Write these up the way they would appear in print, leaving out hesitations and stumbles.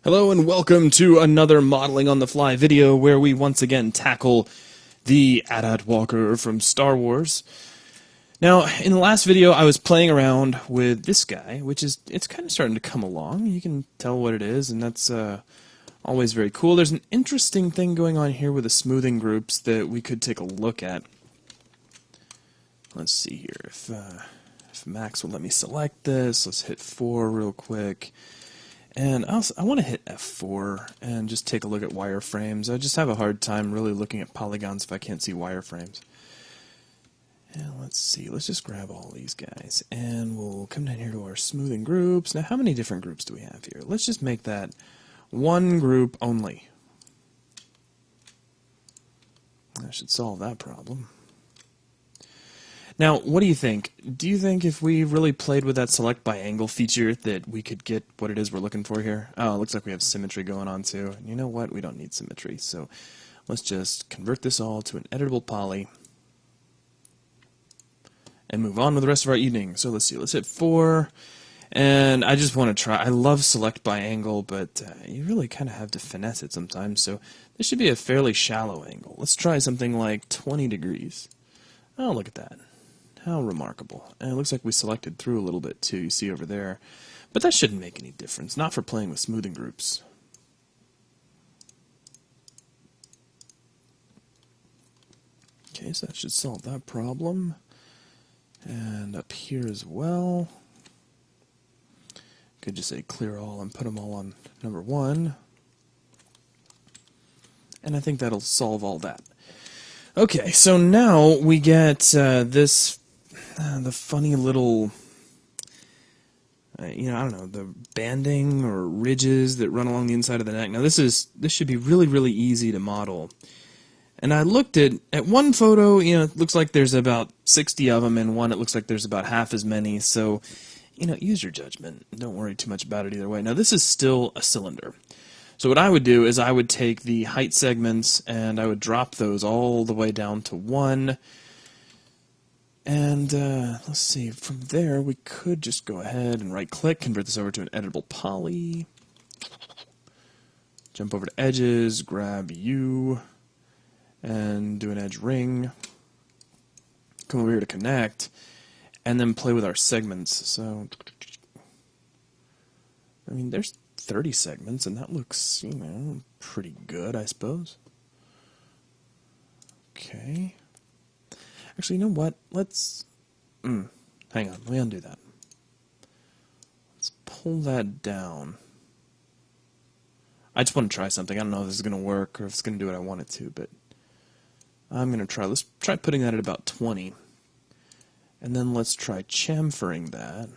Hello and welcome to another Modeling on the Fly video where we once again tackle the AT-AT Walker from Star Wars. Now, in the last video I was playing around with this guy, it's kind of starting to come along. You can tell what it is, and that's always very cool. There's an interesting thing going on here with the smoothing groups that we could take a look at. Let's see here, if Max will let me select this. Let's hit 4 real quick. And I want to hit F4 and just take a look at wireframes. I just have a hard time really looking at polygons if I can't see wireframes. And let's see, let's just grab all these guys. And we'll come down here to our smoothing groups. Now, how many different groups do we have here? Let's just make that one group only. That should solve that problem. Now, what do you think? Do you think if we really played with that select by angle feature that we could get what it is we're looking for here? Oh, it looks like we have symmetry going on too. And you know what? We don't need symmetry. So let's just convert this all to an editable poly and move on with the rest of our evening. So let's see. Let's hit 4. And I just want to try. I love select by angle, but you really kind of have to finesse it sometimes. So this should be a fairly shallow angle. Let's try something like 20 degrees. Oh, look at that. How remarkable. And it looks like we selected through a little bit too, you see over there. But that shouldn't make any difference, not for playing with smoothing groups. Okay, so that should solve that problem. And up here as well. Could just say clear all and put them all on number 1. And I think that'll solve all that. Okay, so now we get the funny little, I don't know, the banding or ridges that run along the inside of the neck. Now this should be really, really easy to model. And I looked at one photo, it looks like there's about 60 of them, and one it looks like there's about half as many. So, use your judgment. Don't worry too much about it either way. Now this is still a cylinder. So what I would do is I would take the height segments and I would drop those all the way down to 1. And let's see, from there we could just go ahead and right click, convert this over to an editable poly. Jump over to edges, grab U, and do an edge ring. Come over here to connect, and then play with our segments. So, I mean, there's 30 segments, and that looks, pretty good, I suppose. Okay. Actually, you know what? Let's... hang on, let me undo that. Let's pull that down. I just want to try something. I don't know if this is going to work or if it's going to do what I want it to, but I'm going to try. Let's try putting that at about 20. And then let's try chamfering that.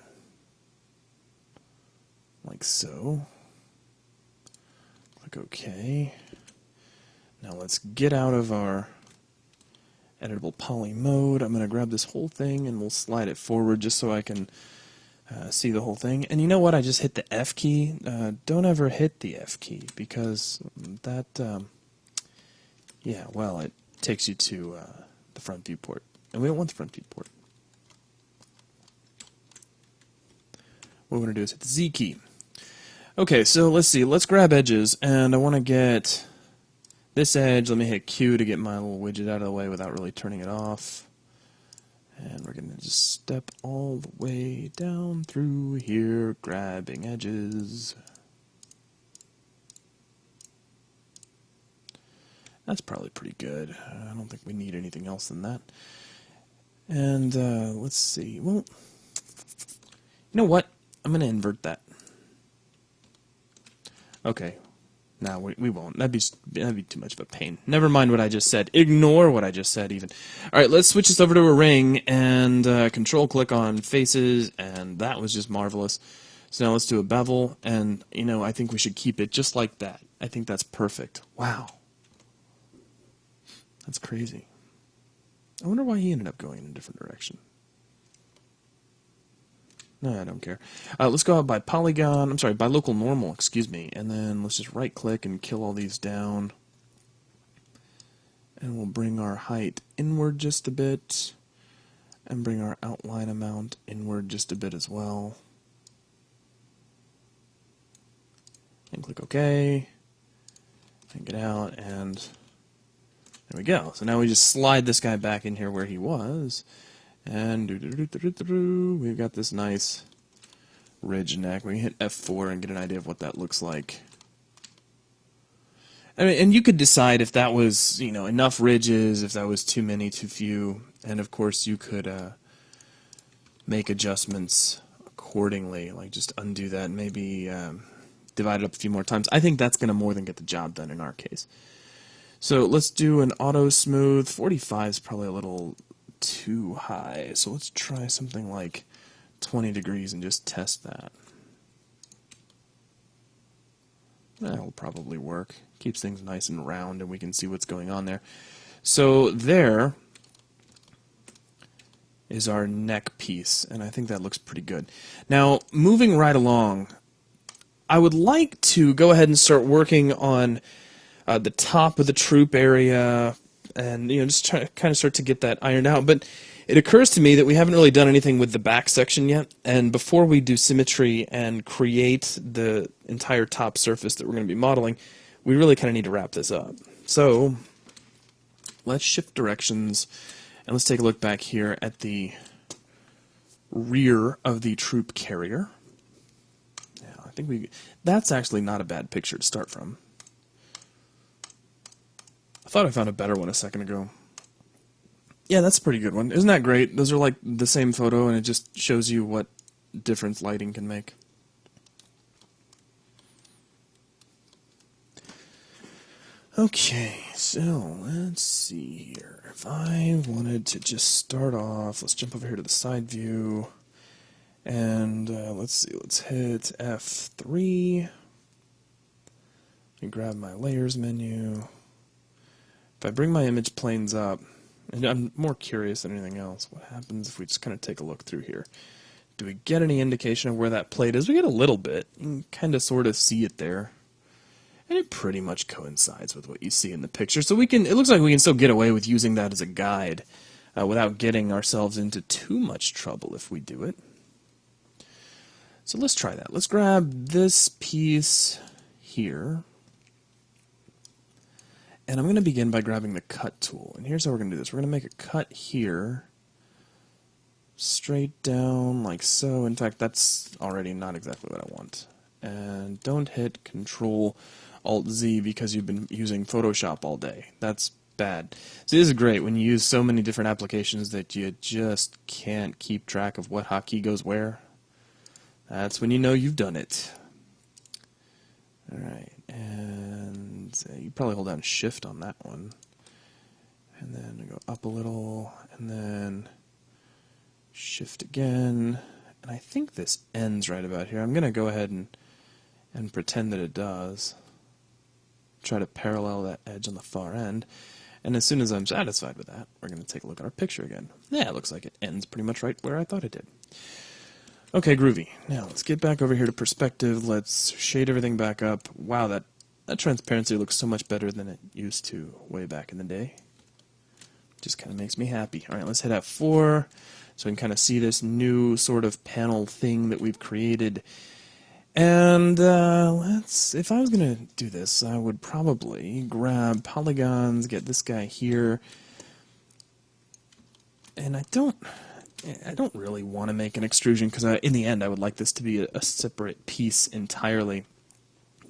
Like so. Click OK. Now let's get out of our editable poly mode. I'm going to grab this whole thing and we'll slide it forward just so I can see the whole thing. And you know what? I just hit the F key. Don't ever hit the F key because that, it takes you to the front viewport. And we don't want the front viewport. What we're going to do is hit the Z key. Okay, so let's see. Let's grab edges, and I want to get this edge. Let me hit Q to get my little widget out of the way without really turning it off. And we're going to just step all the way down through here, grabbing edges. That's probably pretty good. I don't think we need anything else than that. And let's see. Well, you know what? I'm going to invert that. Okay. No, we won't. That'd be too much of a pain. Never mind what I just said. Ignore what I just said, even. All right, let's switch this over to a ring and control-click on faces, and that was just marvelous. So now let's do a bevel, and, I think we should keep it just like that. I think that's perfect. Wow. That's crazy. I wonder why he ended up going in a different direction. No, I don't care. Let's go out by polygon, by local normal, excuse me, and then let's just right-click and kill all these down. And we'll bring our height inward just a bit, and bring our outline amount inward just a bit as well. And click OK. And get out, and there we go. So now we just slide this guy back in here where he was. And we've got this nice ridge neck. We can hit F4 and get an idea of what that looks like. I mean, and you could decide if that was, you know, enough ridges, if that was too many, too few, and of course you could make adjustments accordingly, like just undo that and maybe divide it up a few more times. I think that's going to more than get the job done in our case. So let's do an auto smooth. 45 is probably a little too high, so let's try something like 20 degrees and just test that. That'll probably work. Keeps things nice and round and we can see what's going on there. So there is our neck piece, and I think that looks pretty good. Now, moving right along, I would like to go ahead and start working on the top of the troop area, and just try to kind of start to get that ironed out. But it occurs to me that we haven't really done anything with the back section yet, and before we do symmetry and create the entire top surface that we're going to be modeling, we really kind of need to wrap this up. So let's shift directions, and let's take a look back here at the rear of the troop carrier. Now, I think that's actually not a bad picture to start from. I thought I found a better one a second ago. Yeah, that's a pretty good one. Isn't that great? Those are like the same photo, and it just shows you what difference lighting can make. Okay, so let's see here. If I wanted to just start off, let's jump over here to the side view, and let's see, let's hit F3, and grab my layers menu. If I bring my image planes up, and I'm more curious than anything else, what happens if we just kind of take a look through here? Do we get any indication of where that plate is? We get a little bit. You can kind of sort of see it there. And it pretty much coincides with what you see in the picture. So it looks like we can still get away with using that as a guide without getting ourselves into too much trouble if we do it. So let's try that. Let's grab this piece here. And I'm going to begin by grabbing the cut tool. And here's how we're going to do this. We're going to make a cut here, straight down like so. In fact, that's already not exactly what I want. And don't hit Control-Alt-Z because you've been using Photoshop all day. That's bad. So this is great when you use so many different applications that you just can't keep track of what hotkey goes where. That's when you know you've done it. Alright, and you probably hold down Shift on that one. And then go up a little, and then Shift again. And I think this ends right about here. I'm going to go ahead and pretend that it does. Try to parallel that edge on the far end. And as soon as I'm satisfied with that, we're going to take a look at our picture again. Yeah, it looks like it ends pretty much right where I thought it did. Okay, groovy. Now let's get back over here to perspective. Let's shade everything back up. Wow, that transparency looks so much better than it used to way back in the day. Just kind of makes me happy. All right, let's hit F4 so we can kind of see this new sort of panel thing that we've created. And if I was going to do this, I would probably grab polygons, get this guy here. And I don't really want to make an extrusion because in the end I would like this to be a separate piece entirely.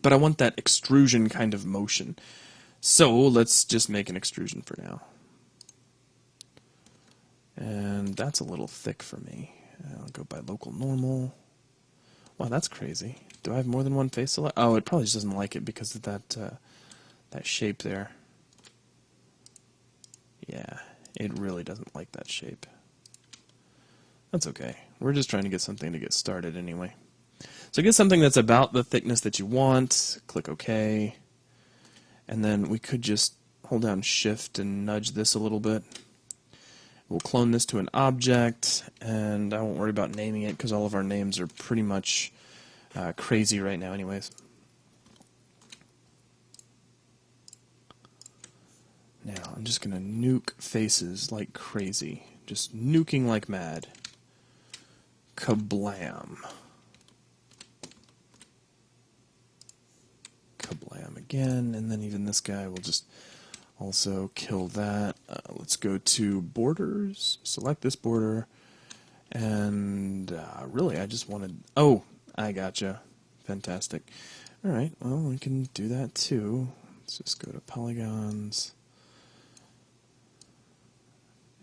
But I want that extrusion kind of motion. So let's just make an extrusion for now. And that's a little thick for me. I'll go by local normal. Wow, that's crazy. Do I have more than one face select? Oh, it probably just doesn't like it because of that shape there. Yeah, it really doesn't like that shape. That's okay. We're just trying to get something to get started anyway. So get something that's about the thickness that you want, click OK, and then we could just hold down Shift and nudge this a little bit. We'll clone this to an object, and I won't worry about naming it because all of our names are pretty much crazy right now anyways. Now I'm just going to nuke faces like crazy. Just nuking like mad. Kablam. again, and then even this guy will just also kill that. Let's go to borders, select this border, and really I just wanted, oh, I gotcha, fantastic. Alright, well we can do that too. Let's just go to polygons.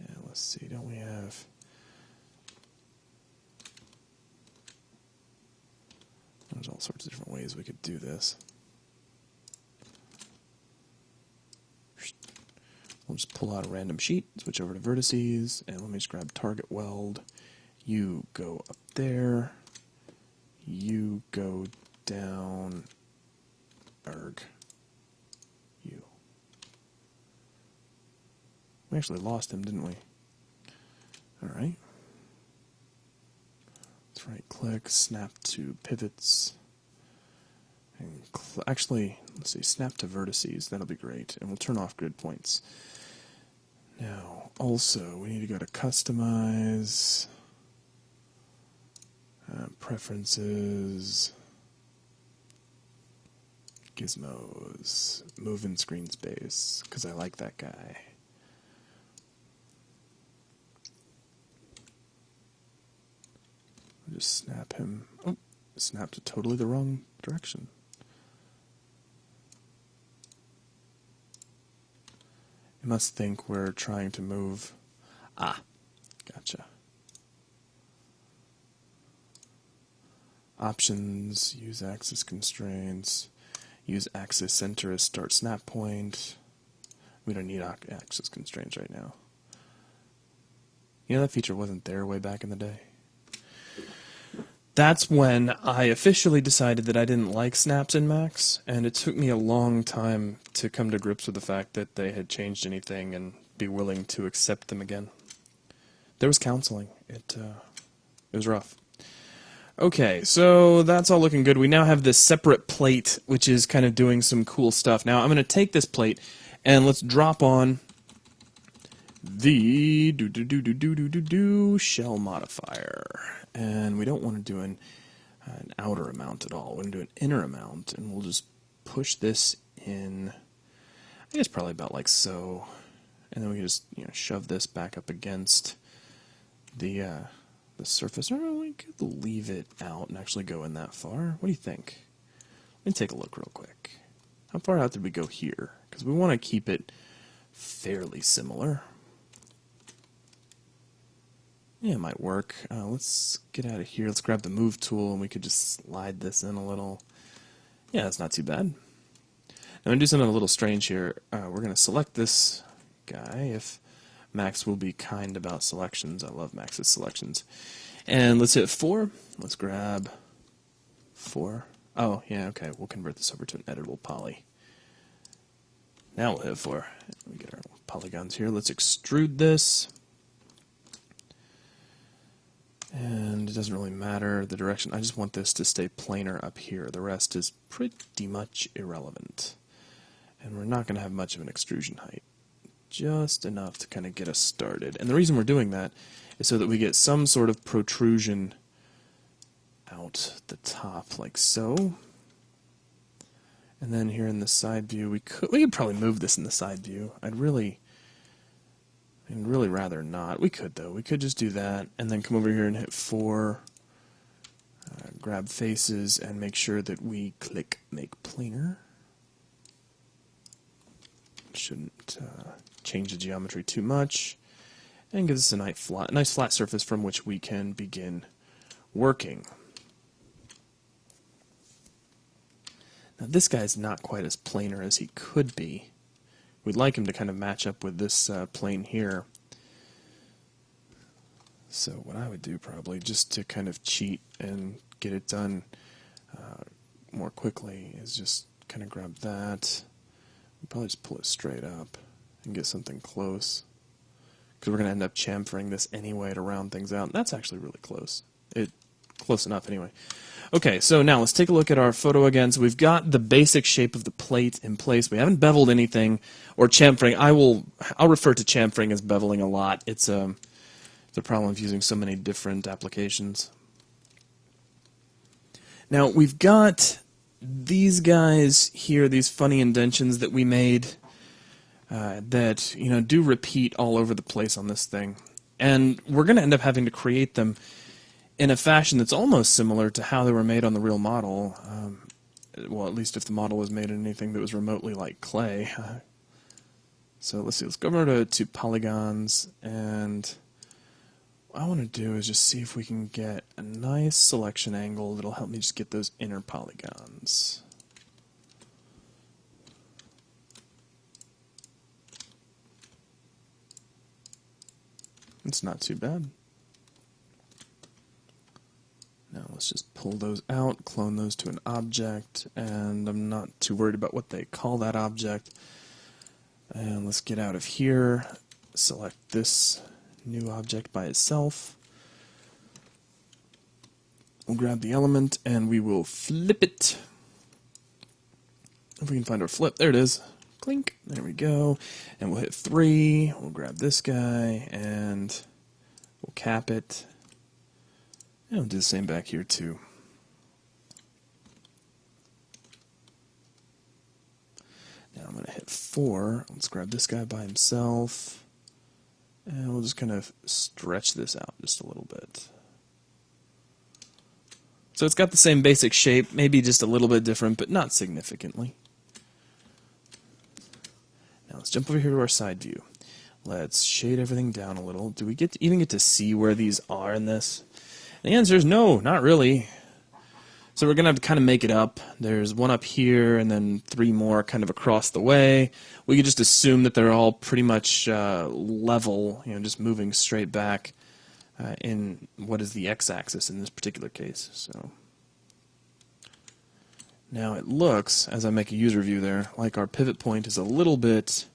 Yeah, let's see, don't we have, there's all sorts of different ways we could do this. We'll just pull out a random sheet, switch over to vertices, and let me just grab target weld. You go up there. You go down. Erg. You. We actually lost him, didn't we? Alright. Let's right click, snap to pivots. And actually, let's see, snap to vertices. That'll be great. And we'll turn off grid points. Now, also, we need to go to Customize, Preferences, Gizmos, Move in Screen Space, because I like that guy. I'll just snap him. Oh, snapped to totally the wrong direction. It must think we're trying to move. Ah, gotcha. Options, use axis constraints, use axis center as start snap point. We don't need axis constraints right now. You know that feature wasn't there way back in the day? That's when I officially decided that I didn't like snaps in Max, and it took me a long time to come to grips with the fact that they had changed anything and be willing to accept them again. There was counseling. It was rough. Okay, so that's all looking good. We now have this separate plate, which is kind of doing some cool stuff. Now I'm going to take this plate and let's drop on the shell modifier. And we don't want to do an outer amount at all. We're going to do an inner amount, and we'll just push this in, I guess probably about like so. And then we can just shove this back up against the surface. Or we could leave it out and actually go in that far. What do you think? Let me take a look real quick. How far out did we go here? Because we want to keep it fairly similar. Yeah, it might work. Let's get out of here. Let's grab the move tool and we could just slide this in a little. Yeah, that's not too bad. Now I'm going to do something a little strange here. We're going to select this guy if Max will be kind about selections. I love Max's selections. And let's hit 4. Let's grab 4. Oh, yeah, okay. We'll convert this over to an editable poly. Now we'll hit 4. We get our polygons here. Let's extrude this. And it doesn't really matter the direction. I just want this to stay planar up here. The rest is pretty much irrelevant. And we're not going to have much of an extrusion height. Just enough to kind of get us started. And the reason we're doing that is so that we get some sort of protrusion out the top, like so. And then here in the side view, we could probably move this in the side view. I'd really rather not. We could, though. We could just do that, and then come over here and hit 4, grab faces, and make sure that we click Make Planar. Shouldn't change the geometry too much, and gives us a nice flat surface from which we can begin working. Now this guy's not quite as planar as he could be. We'd like him to kind of match up with this plane here. So what I would do probably, just to kind of cheat and get it done more quickly, is just kind of grab that. We'd probably just pull it straight up and get something close. Because we're going to end up chamfering this anyway to round things out. And that's actually really close. Close enough anyway. Okay, so now let's take a look at our photo again. So we've got the basic shape of the plate in place. We haven't beveled anything or chamfering. I'll refer to chamfering as beveling a lot. It's a problem of using so many different applications. Now we've got these guys here, these funny indentions that we made, that, you know, do repeat all over the place on this thing. And we're going to end up having to create them in a fashion that's almost similar to how they were made on the real model. Well, at least if the model was made in anything that was remotely like clay. So let's see, let's go over to polygons, and what I want to do is just see if we can get a nice selection angle that'll help me just get those inner polygons. It's not too bad. Now let's just pull those out, clone those to an object, and I'm not too worried about what they call that object. And let's get out of here, select this new object by itself. We'll grab the element and we will flip it. If we can find our flip, there it is. Clink, there we go. And we'll hit 3, we'll grab this guy, and we'll cap it. And we'll do the same back here too. Now I'm going to hit 4. Let's grab this guy by himself. And we'll just kind of stretch this out just a little bit. So it's got the same basic shape, maybe just a little bit different, but not significantly. Now let's jump over here to our side view. Let's shade everything down a little. Do we even get to see where these are in this? The answer is no, not really. So we're going to have to kind of make it up. There's one up here and then 3 more kind of across the way. We could just assume that they're all pretty much level, you know, just moving straight back in what is the x-axis in this particular case. So now it looks, as I make a user view there, like our pivot point is a little bit,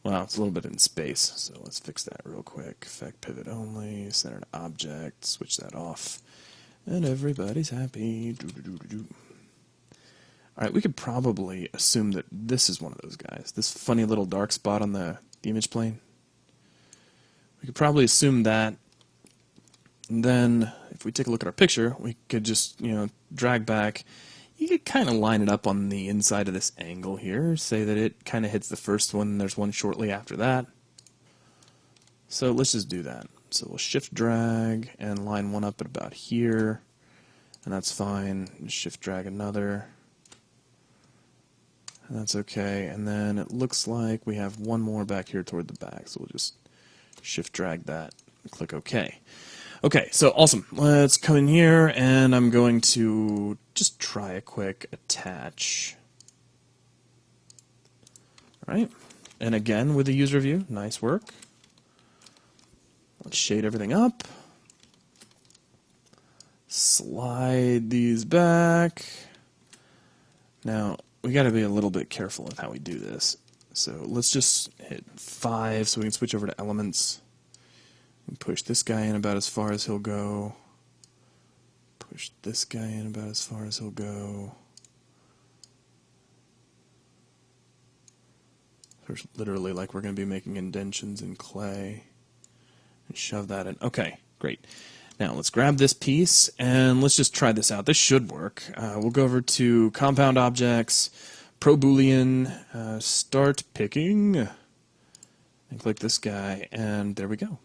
well, it's a little bit in space. So let's fix that real quick. Effect pivot only, center to object, switch that off. And everybody's happy. Alright, we could probably assume that this is one of those guys. This funny little dark spot on the image plane. We could probably assume that. And then, if we take a look at our picture, we could just, you know, drag back. You could kind of line it up on the inside of this angle here. Say that it kind of hits the first one, and there's one shortly after that. So let's just do that. So we'll shift drag and line one up at about here, and that's fine. Shift drag another, and that's okay. And then it looks like we have one more back here toward the back, so we'll just shift drag that and click OK. Okay, so awesome. Let's come in here, and I'm going to just try a quick attach. All right, and again with the user view, nice work. Let's shade everything up. Slide these back. Now, we got to be a little bit careful with how we do this. So let's just hit 5 so we can switch over to elements. And push this guy in about as far as he'll go. Push this guy in about as far as he'll go. There's literally like we're going to be making indentions in clay. And shove that in. Okay, great. Now let's grab this piece and let's just try this out. This should work. We'll go over to Compound Objects, Pro Boolean, Start Picking, and click this guy, and there we go.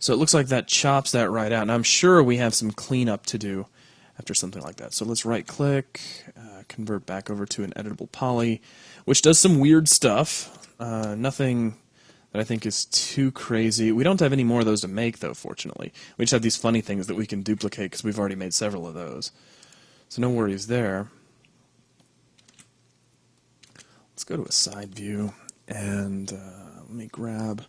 So it looks like that chops that right out, and I'm sure we have some cleanup to do after something like that. So let's right-click, convert back over to an editable poly, which does some weird stuff. Nothing that I think is too crazy. We don't have any more of those to make, though, fortunately. We just have these funny things that we can duplicate because we've already made several of those. So no worries there. Let's go to a side view, and let me grab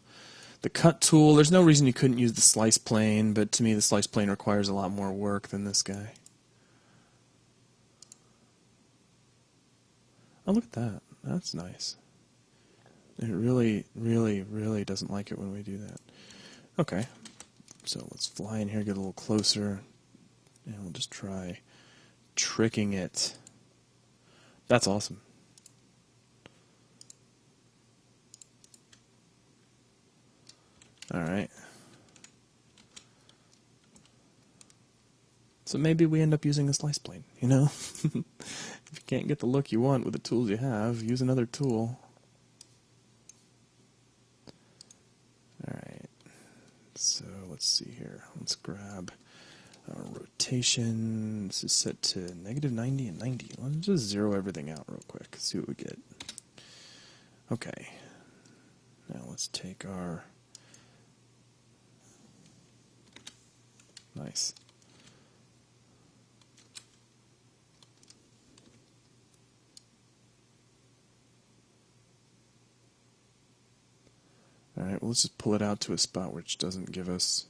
the cut tool. There's no reason you couldn't use the slice plane, but to me the slice plane requires a lot more work than this guy. Oh, look at that. That's nice. It really, really, really doesn't like it when we do that. Okay, so let's fly in here, get a little closer, and we'll just try tricking it. That's awesome. Alright. So maybe we end up using a slice plane, you know? If you can't get the look you want with the tools you have, use another tool. Alright, so let's see here. Let's grab rotation. This is set to -90 and 90. Let's just zero everything out real quick, see what we get. Okay, now let's take our... Nice. Alright, well let's just pull it out to a spot which doesn't give us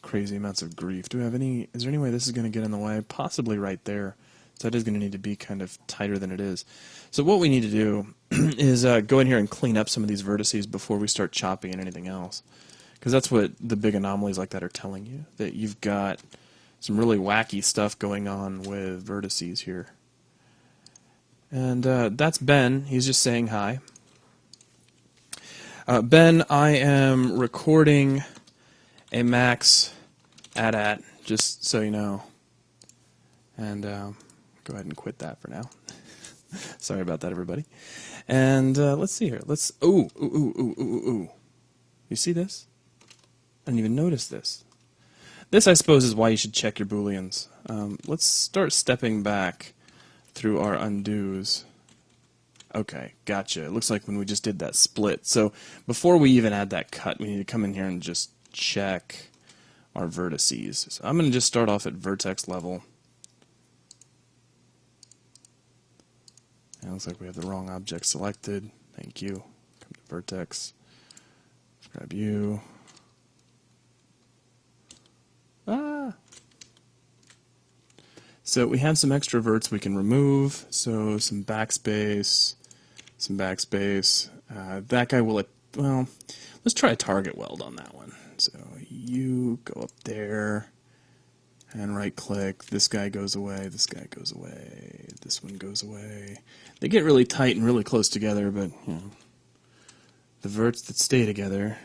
crazy amounts of grief. Do we have any... Is there any way this is going to get in the way? Possibly right there. So that is going to need to be kind of tighter than it is. So what we need to do is go in here and clean up some of these vertices before we start chopping and anything else. Because that's what the big anomalies like that are telling you. That you've got some really wacky stuff going on with vertices here. And that's Ben. He's just saying hi. Ben, I am recording a max AT-AT, just so you know. And go ahead and quit that for now. Sorry about that, everybody. And let's see here. Let's... Ooh. You see this? I didn't even notice this. This, I suppose, is why you should check your booleans. Let's start stepping back through our undos. Okay, gotcha. It looks like when we just did that split. So before we even add that cut, we need to come in here and just check our vertices. So I'm going to just start off at vertex level. And it looks like we have the wrong object selected. Thank you. Come to vertex. Let's grab you. So we have some extra verts we can remove. So some backspace, some backspace. That guy will, well, let's try a target weld on that one. So you go up there and right click. This guy goes away, this guy goes away, this one goes away. They get really tight and really close together, but you know, the verts that stay together.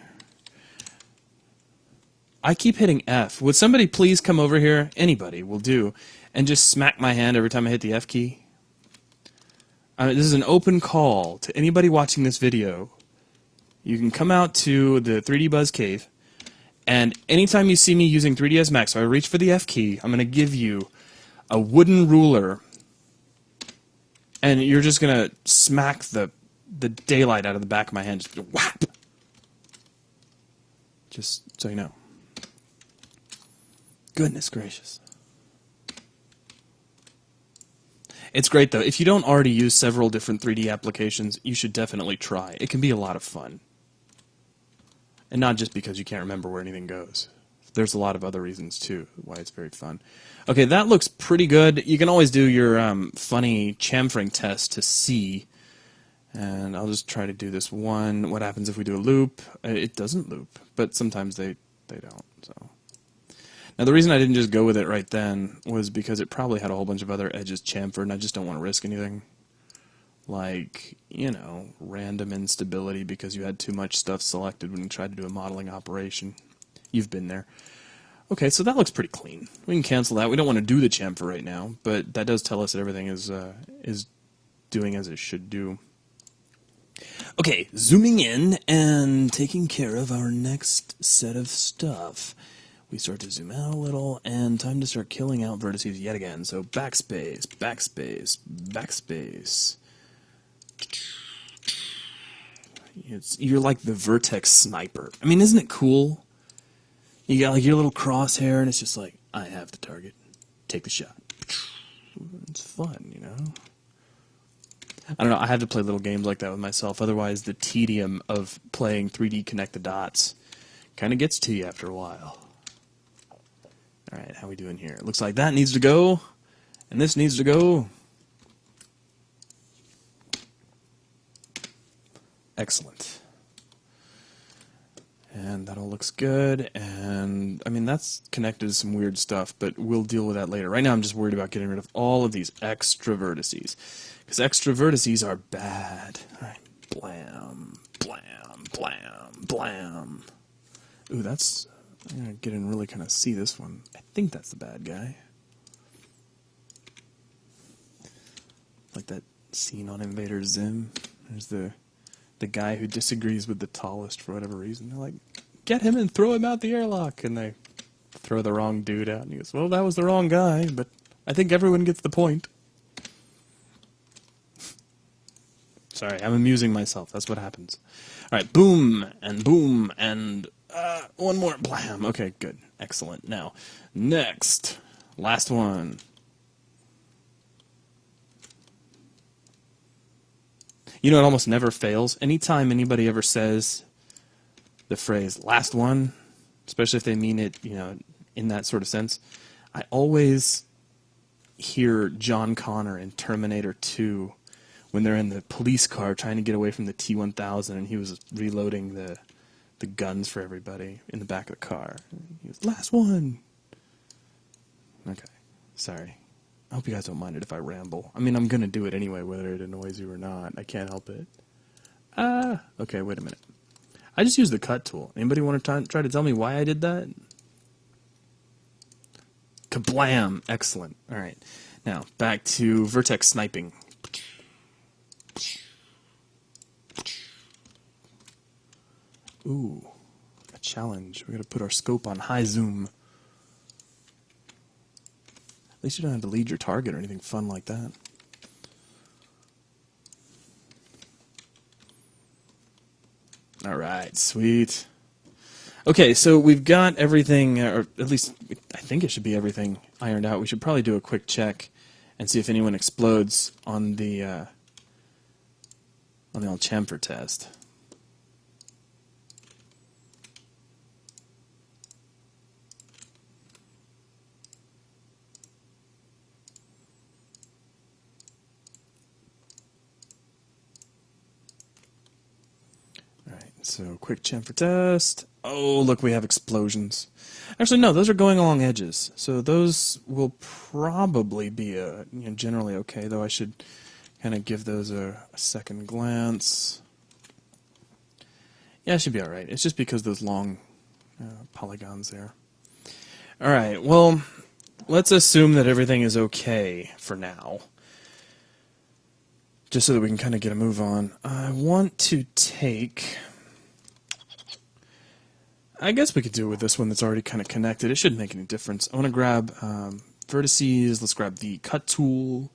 I keep hitting F. Would somebody please come over here? Anybody will do. And just smack my hand every time I hit the F key. This is an open call to anybody watching this video. You can come out to the 3D Buzz Cave, and anytime you see me using 3ds Max, so I reach for the F key, I'm going to give you a wooden ruler, and you're just going to smack the daylight out of the back of my hand. Just whap! Just so you know. Goodness gracious. It's great, though. If you don't already use several different 3D applications, you should definitely try. It can be a lot of fun. And not just because you can't remember where anything goes. There's a lot of other reasons, too, why it's very fun. Okay, that looks pretty good. You can always do your funny chamfering test to see. And I'll just try to do this one. What happens if we do a loop? It doesn't loop, but sometimes they don't, so... Now, the reason I didn't just go with it right then was because it probably had a whole bunch of other edges chamfered, and I just don't want to risk anything. Like, you know, random instability because you had too much stuff selected when you tried to do a modeling operation. You've been there. Okay, so that looks pretty clean. We can cancel that. We don't want to do the chamfer right now, but that does tell us that everything is doing as it should do. Okay, zooming in and taking care of our next set of stuff. We start to zoom out a little, and time to start killing out vertices yet again. So backspace, backspace, backspace. You're like the vertex sniper. I mean, isn't it cool? You got like your little crosshair, and it's just like, I have the target. Take the shot. It's fun, you know? I don't know, I have to play little games like that with myself, otherwise the tedium of playing 3D Connect the Dots kind of gets to you after a while. Alright, how we doing here? It looks like that needs to go, and this needs to go. Excellent. And that all looks good, and I mean that's connected to some weird stuff, but we'll deal with that later. Right now I'm just worried about getting rid of all of these extra vertices, because extra vertices are bad. Alright, blam, blam, blam, blam. Ooh, that's... I'm going to get in and really kind of see this one. I think that's the bad guy. Like that scene on Invader Zim. There's the guy who disagrees with the tallest for whatever reason. They're like, get him and throw him out the airlock. And they throw the wrong dude out. And he goes, well, that was the wrong guy, but I think everyone gets the point. Sorry, I'm amusing myself. That's what happens. All right, boom, and one more. Blam. Okay, good. Excellent. Now, next. Last one. You know, it almost never fails. Anytime anybody ever says the phrase, last one, especially if they mean it, you know, in that sort of sense, I always hear John Connor in Terminator 2 when they're in the police car trying to get away from the T-1000 and he was reloading the guns for everybody in the back of the car. He was, last one! Okay, sorry. I hope you guys don't mind it if I ramble. I mean, I'm going to do it anyway, whether it annoys you or not. I can't help it. Okay, wait a minute. I just used the cut tool. Anybody want to try to tell me why I did that? Kablam! Excellent. All right. Now, back to vertex sniping. Ooh, a challenge. We're going to put our scope on high zoom. At least you don't have to lead your target or anything fun like that. All right, sweet. Okay, so we've got everything, or at least I think it should be everything ironed out. We should probably do a quick check and see if anyone explodes on the old chamfer test. So, quick chamfer test. Oh, look, we have explosions. Actually, no, those are going along edges. So those will probably be generally okay, though I should kind of give those a second glance. Yeah, it should be all right. It's just because those long polygons there. All right, well, let's assume that everything is okay for now. Just so that we can kind of get a move on. I want to take... I guess we could do it with this one that's already kind of connected. It shouldn't make any difference. I want to grab vertices. Let's grab the cut tool.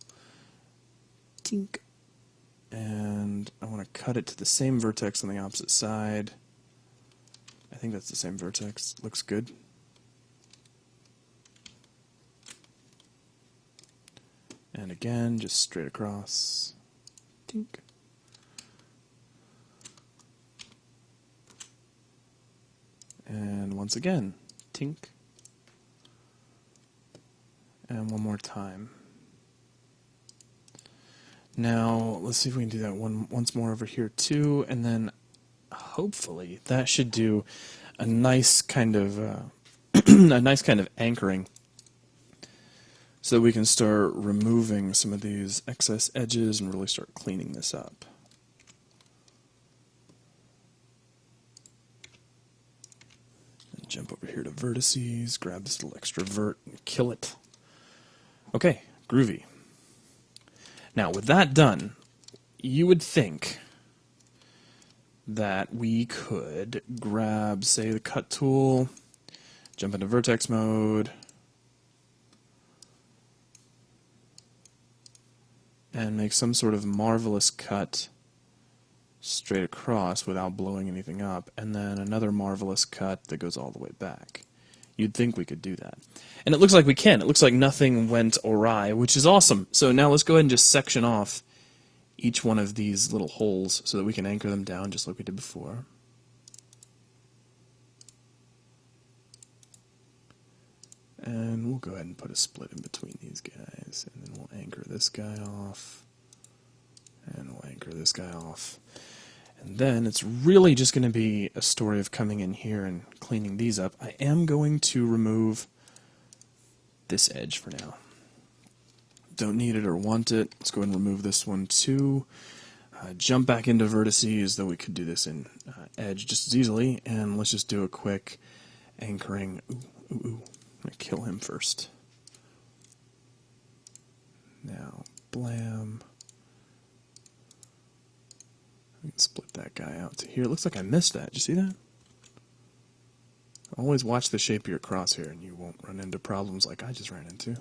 Tink. And I want to cut it to the same vertex on the opposite side. I think that's the same vertex. Looks good. And again, just straight across. Tink. And once again, tink. And one more time. Now, let's see if we can do that once more over here too, and then hopefully that should do a nice kind of anchoring, so that we can start removing some of these excess edges and really start cleaning this up. Jump over here to vertices, grab this little extra vert, and kill it. Okay, groovy. Now, with that done, you would think that we could grab, say, the cut tool, jump into vertex mode, and make some sort of marvelous cut straight across without blowing anything up, and then another marvelous cut that goes all the way back. You'd think we could do that. And it looks like we can. It looks like nothing went awry, which is awesome. So now let's go ahead and just section off each one of these little holes so that we can anchor them down just like we did before. And we'll go ahead and put a split in between these guys, and then we'll anchor this guy off, and we'll anchor this guy off. And then it's really just going to be a story of coming in here and cleaning these up. I am going to remove this edge for now. Don't need it or want it. Let's go ahead and remove this one too. Jump back into vertices, though we could do this in edge just as easily. And let's just do a quick anchoring. Ooh, ooh, ooh. I'm going to kill him first. Now, blam. split that guy out to here. It looks like I missed that. Did you see that? Always watch the shape of your crosshair and you won't run into problems like I just ran into.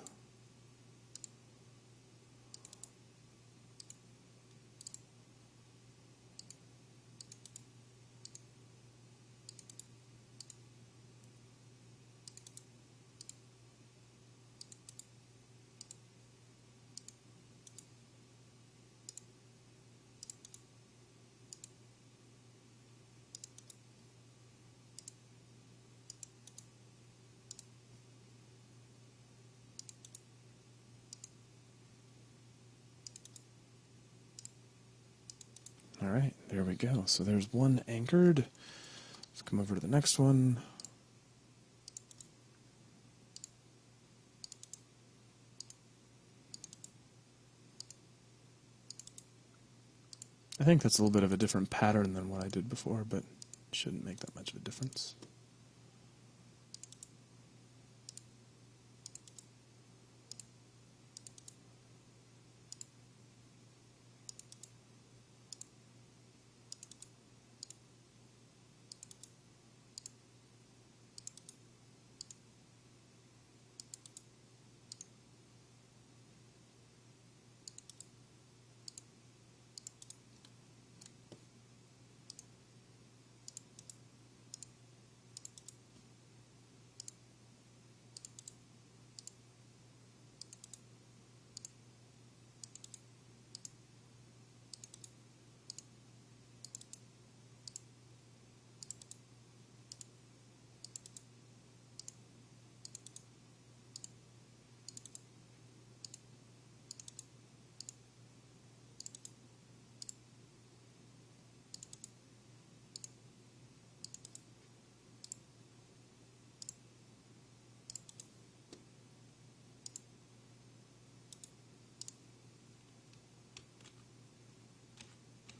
Alright, there we go. So there's one anchored. Let's come over to the next one. I think that's a little bit of a different pattern than what I did before, but it shouldn't make that much of a difference.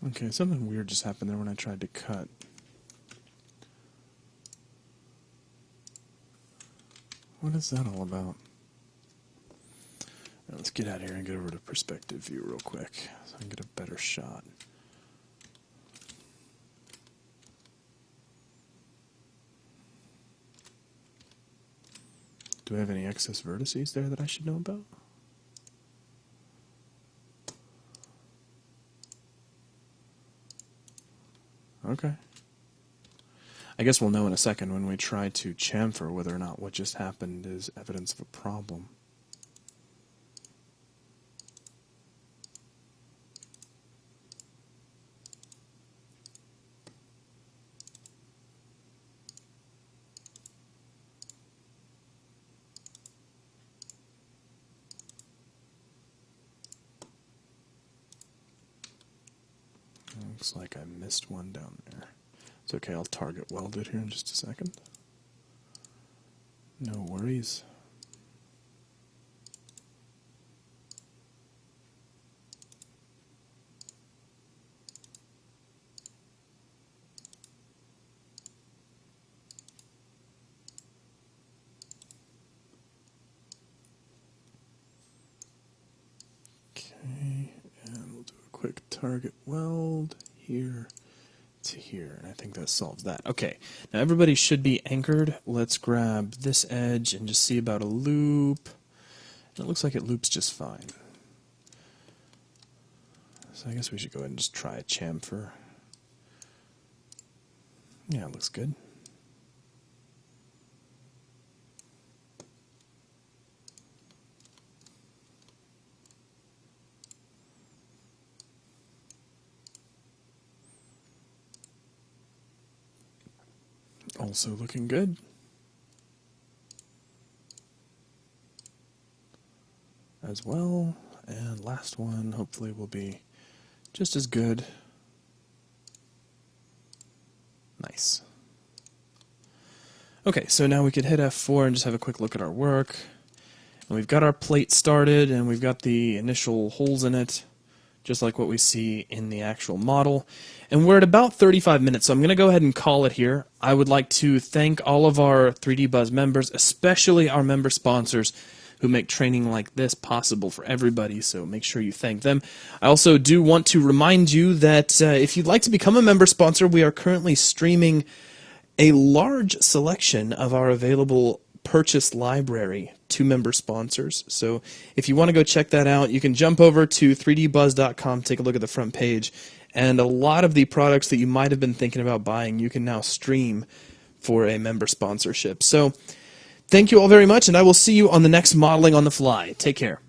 Okay, something weird just happened there when I tried to cut. What is that all about? Now let's get out of here and get over to perspective view real quick so I can get a better shot. Do I have any excess vertices there that I should know about? Okay. I guess we'll know in a second when we try to chamfer whether or not what just happened is evidence of a problem. Looks like I missed one down there. It's okay, I'll target weld it here in just a second. No worries. Okay, and we'll do a quick target weld here to here, and I think that solves that. Okay, now everybody should be anchored. Let's grab this edge and just see about a loop. It looks like it loops just fine. So I guess we should go ahead and just try a chamfer. Yeah, it looks good. Also looking good. As well. And last one hopefully will be just as good. Nice. Okay, so now we could hit F4 and just have a quick look at our work. And we've got our plate started, and we've got the initial holes in it, just like what we see in the actual model. And we're at about 35 minutes, so I'm going to go ahead and call it here. I would like to thank all of our 3D Buzz members, especially our member sponsors, who make training like this possible for everybody, so make sure you thank them. I also do want to remind you that if you'd like to become a member sponsor, we are currently streaming a large selection of our available purchase library to member sponsors. So if you want to go check that out, you can jump over to 3dbuzz.com, take a look at the front page, and a lot of the products that you might have been thinking about buying, you can now stream for a member sponsorship. So thank you all very much, and I will see you on the next Modeling on the Fly. Take care.